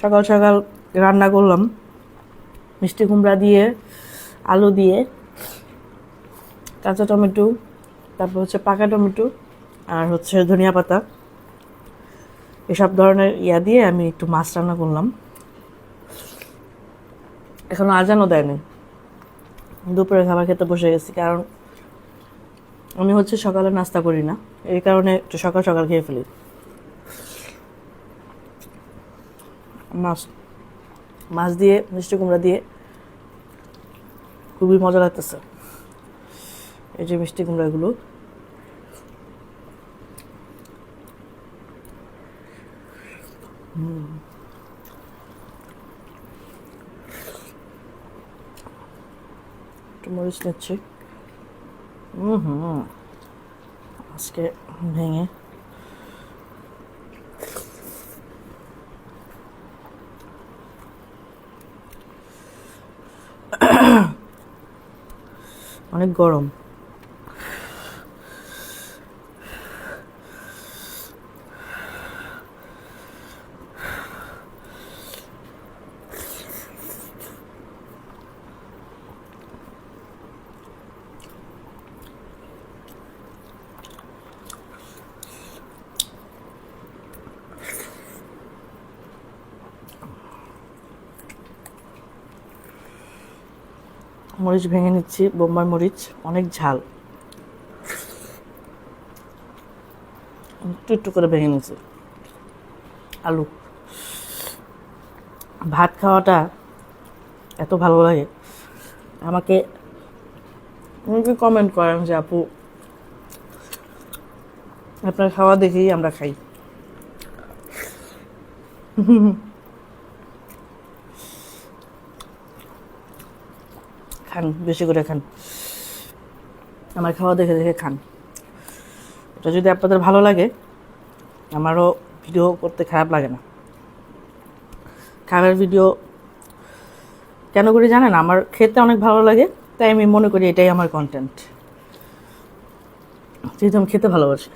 সকাল সকাল রান্না করলাম মিষ্টি কুমড়া দিয়ে, আলু দিয়ে, কাঁচা টমেটো, তারপর হচ্ছে পাকা টমেটো, আর হচ্ছে ধনিয়া পাতা, এসব ধরনের দিয়ে আমি একটু মাছ রান্না করলাম। এখনো আজানও দেয়নি, দুপুরে খাবার খেতে বসে গেছি, কারণ আমি হচ্ছে সকালে নাস্তা করি না, এই কারণে একটু সকাল সকাল খেয়ে ফেলি। মাছ মাছ দিয়ে মিষ্টি কুমড়া দিয়ে খুবই মজা লাগতেছে। এই যে মিষ্টি কুমড়াগুলো, একটু মরিচ নিচ্ছি। আজকে ভেঙে অনেক গরম। মরিচ ভেঙে নিচ্ছি, বোম্বাই মরিচ, অনেক ঝাল, একটু একটু করে ভেঙে নিচ্ছি। আলু ভাত খাওয়াটা এত ভালো লাগে আমাকে। অনেকে কমেন্ট করেন যে আপু আপনার খাওয়া দেখেই আমরা খাই। খান, বেশি করে খান, আমার খাওয়া দেখে দেখে খান। এটা যদি আপনাদের ভালো লাগে, আমারও ভিডিও করতে খারাপ লাগে না। খাবার ভিডিও কেন করি জানেন? আমার খেতে অনেক ভালো লাগে, তাই আমি মনে করি এটাই আমার কন্টেন্ট, যেহেতু আমি খেতে ভালোবাসি।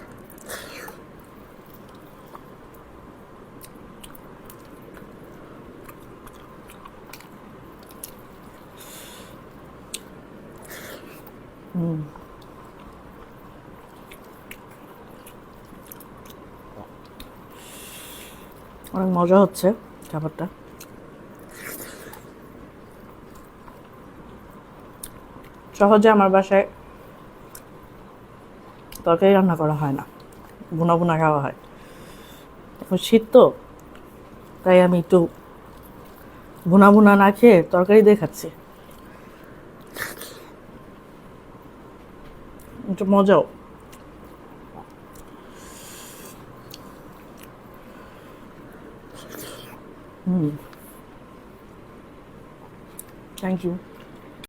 অনেক মজা হচ্ছে খাবারটা। সহজে আমার বাসায় তরকারি রান্না করা হয় না, ভুনা ভুনা খাওয়া হয়। এখন শীত তো, তাই আমি একটু ভুনা ভুনা না খেয়ে তরকারি দিয়ে খাচ্ছি, একটু মজাও। Thank you.